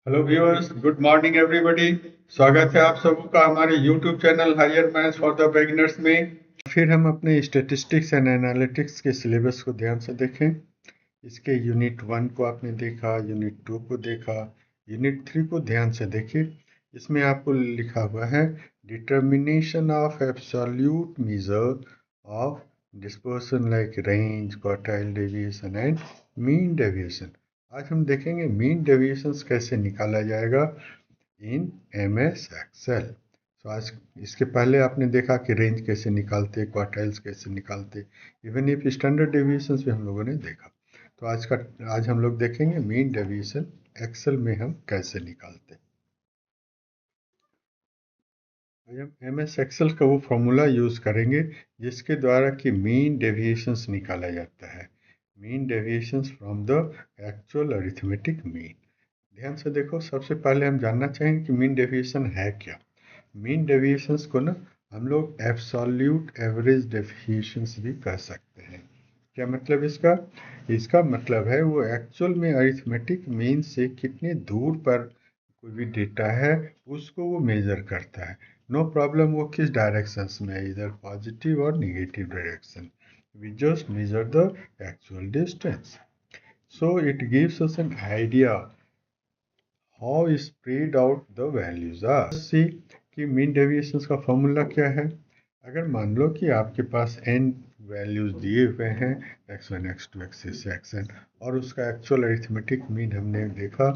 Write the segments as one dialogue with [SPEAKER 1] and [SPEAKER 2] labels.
[SPEAKER 1] Hello viewers, good morning everybody. स्वागत है आप सबका हमारे YouTube channel higher maths for the beginners में। फिर हम अपने स्टैटिस्टिक्स एंड एनालिटिक्स के सिलेबस को ध्यान से देखें। इसके यूनिट 1 को आपने देखा, यूनिट 2 को देखा, यूनिट 3 को ध्यान से देखिए। इसमें आपको लिखा हुआ है determination of absolute measure of dispersion like range, quartile deviation and mean deviation. आज हम देखेंगे मीन डेविएशंस कैसे निकाला जाएगा इन एमएस एक्सेल। तो आज इसके पहले आपने देखा कि रेंज कैसे निकालते, क्वार्टाइल्स कैसे निकालते, इवन इफ स्टैंडर्ड डेविएशंस भी हम लोगों ने देखा। तो आज हम लोग देखेंगे मीन डेविएशन एक्सेल में हम कैसे निकालते। हम एमएस एक्सेल का वो फॉर्मूला यूज करेंगे जिसके द्वारा कि मीन डेविएशंस निकाला जाता है। Mean deviations from the actual arithmetic mean. ध्यान से देखो, सबसे पहले हम जानना चाहेंगे कि मीन डेविएशन है क्या। मीन डेविएशंस को ना हम लोग एब्सोल्यूट एवरेज डेविएशंस भी कह सकते हैं। क्या मतलब इसका? इसका मतलब है वो एक्चुअल में अरिथमेटिक मीन से कितने दूर पर कोई भी डेटा है उसको वो मेजर करता है। नो प्रॉब्लम वो किस डायरेक्शंस में है, इधर पॉजिटिव और negative direction. We just measure the actual distance, so it gives us an idea how spread out the values are. सी कि मीन डेविएशंस का फॉर्मूला क्या है। अगर मान लो कि आपके पास n वैल्यूज दिए हुए हैं x1 x2 x6 xn और उसका एक्चुअल अरिथमेटिक मीन हमने देखा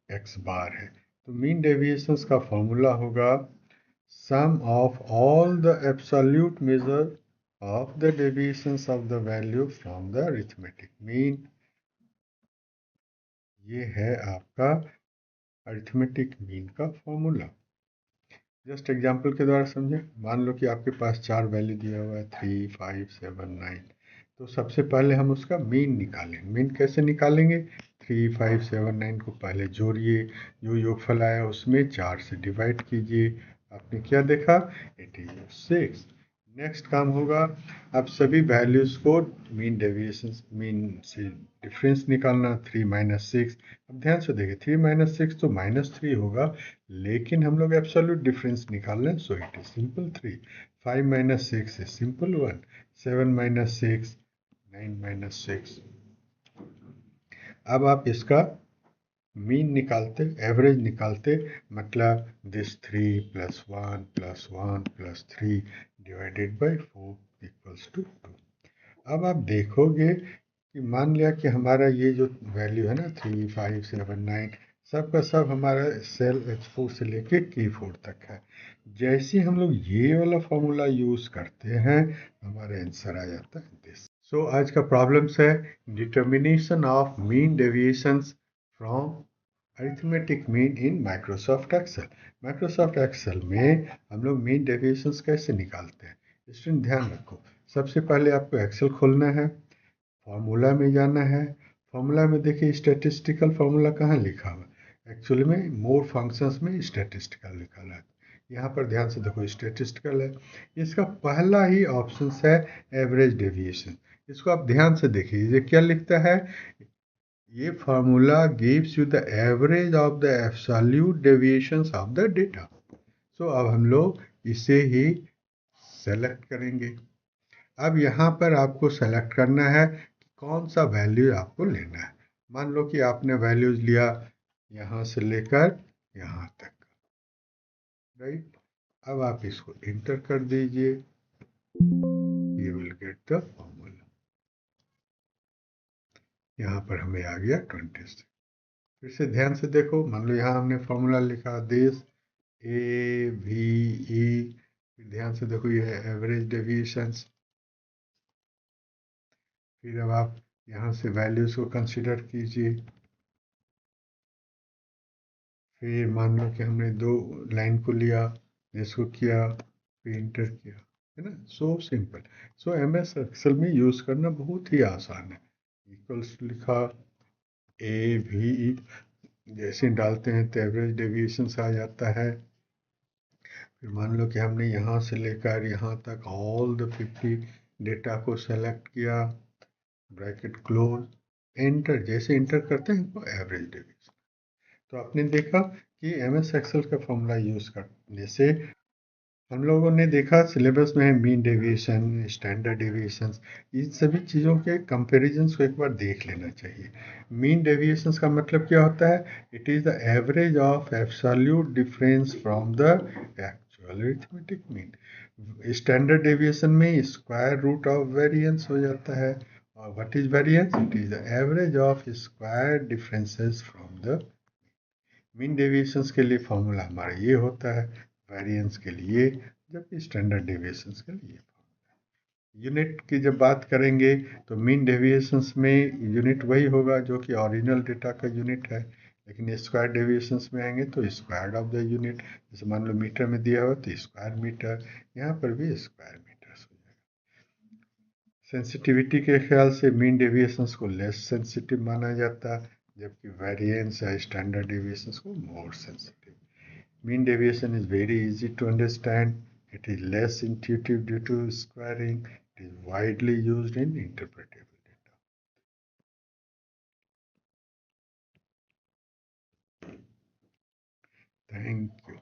[SPEAKER 1] x बार है, तो मीन डेविएशंस का फॉर्मूला होगा sum of all the absolute measure of the deviations of the value from the arithmetic mean। ये है आपका अरिथमेटिक मीन का फॉर्मूला। जस्ट एग्जांपल के द्वारा समझे। मान लो कि आपके पास 4 वैल्यू दिया हुआ है 3, 5, 7, 9। तो सबसे पहले हम उसका मीन निकालें। मीन कैसे निकालेंगे? 3, 5, 7, 9 को पहले जोड़िए, जो योगफल आया उसमें 4 से डिवाइड कीजिए। आपने क्या देखा? 86। नेक्स्ट काम होगा, अब सभी वैल्यूज को मीन डेविएशन मीन से डिफरेंस निकालना। 3 माइनस 6। अब ध्यान से देखिए, 3 माइनस 6 तो -3 होगा, लेकिन हम लोग एब्सोल्यूट डिफरेंस निकाल रहे हैं, so it is simple 3। 5 minus 6 is simple 1। 7 minus 6, 9 minus 6। अब आप इसका मीन निकालते, एवरेज निकालते, मतलब this 3 plus 1 plus 1 plus 3 divided by 4 equals to 2। अब आप देखोगे कि मान लिया कि हमारा ये जो वैल्यू है ना 3, 5, 7, 9, सब का सब हमारा सेल H4 से लेके K4 तक है। जैसे हम लोग ये वाला फॉर्मूला यूज करते हैं, हमारा आंसर आ जाता है दिस। सो आज का प्रॉब्लम्स है determination of mean deviations from arithmetic mean in Microsoft Excel. Microsoft Excel में हम लोग मीन डेविएशंस कैसे निकालते हैं। स्टूडेंट ध्यान रखो, सबसे पहले आपको एक्सेल खोलना है, फॉर्मूला में जाना है। फॉर्मूला में देखिए स्टैटिस्टिकल फॉर्मूला कहाँ लिखा हुआ। एक्चुअली में मोर फंक्शंस में स्टैटिस्टिकल लिखा हुआ है। यहाँ पर ध्यान से देखो स्टैटिस्टिकल है, इसका पहला ही ऑप्शन है एवरेज डेविएशन। इसको आप ध्यान से देखिए, ये क्या लिखता है। ये formula gives you the average of the absolute deviations of the data. So अब हम लोग इसे ही सेलेक्ट करेंगे। अब यहाँ पर आपको सेलेक्ट करना है कि कौन सा वैल्यू आपको लेना है। मान लो कि आपने वैल्यूज लिया यहाँ से लेकर यहाँ तक, राइट। अब आप इसको इंटर कर दीजिए, you will get the formula. यहाँ पर हमें आ गया 26। फिर से ध्यान से देखो, मान लो यहाँ हमने फॉर्मूला लिखा दिस AVE। ध्यान से देखो ये है एवरेज डेविएशंस। फिर अब आप यहाँ से वैल्यूज को कंसीडर कीजिए। फिर मान लो कि हमने 2 लाइन को लिया, इसको किया, फिर इंटर किया, है ना। So simple. So MS Excel में यूज़ करना बहुत ही आसान है। इक्वल्स लिखा, AVE जैसे डालते हैं तो एवरेज डेविएशंस आ जाता है। फिर मान लो कि हमने यहाँ से लेकर यहाँ तक ऑल द 50 डेटा को सेलेक्ट किया, ब्रैकेट क्लोज, एंटर। जैसे एंटर करते हैं तो एवरेज डेविएशन। तो आपने देखा कि MS एक्सेल का फॉर्मूला यूज़ करने से हम लोगों ने देखा सिलेबस में है मीन डेविएशन, स्टैंडर्ड डेविएशंस, इन सभी चीज़ों के कंपैरिजंस को एक बार देख लेना चाहिए। मीन डेविएशंस का मतलब क्या होता है? It is the average of absolute difference from the actual arithmetic mean. Standard deviation में स्क्वायर रूट ऑफ वेरिएंस हो जाता है। और what is variance? It is the average of square differences from the mean deviations के लिए formula हमारा ये होता है, वेरिएंस के लिए, जबकि स्टैंडर्ड डेविएशंस के लिए। यूनिट की जब बात करेंगे तो मीन डेविएशंस में यूनिट वही होगा जो कि ओरिजिनल डेटा का यूनिट है, लेकिन स्क्वायर डेविएशंस में आएंगे तो स्क्वायर ऑफ द यूनिट, जैसे मान लो मीटर में दिया हुआ तो स्क्वायर मीटर, यहाँ पर भी स्क्वायर मीटर्स हो जाएगा। सेंसिटिविटी के ख्याल से मीन डेविएशंस को लेस सेंसिटिव माना जाता है, जबकि वेरिएंस या स्टैंडर्ड डेविएशंस को more sensitive. Mean deviation is very easy to understand. It is less intuitive due to squaring. It is widely used in interpretable data. Thank you.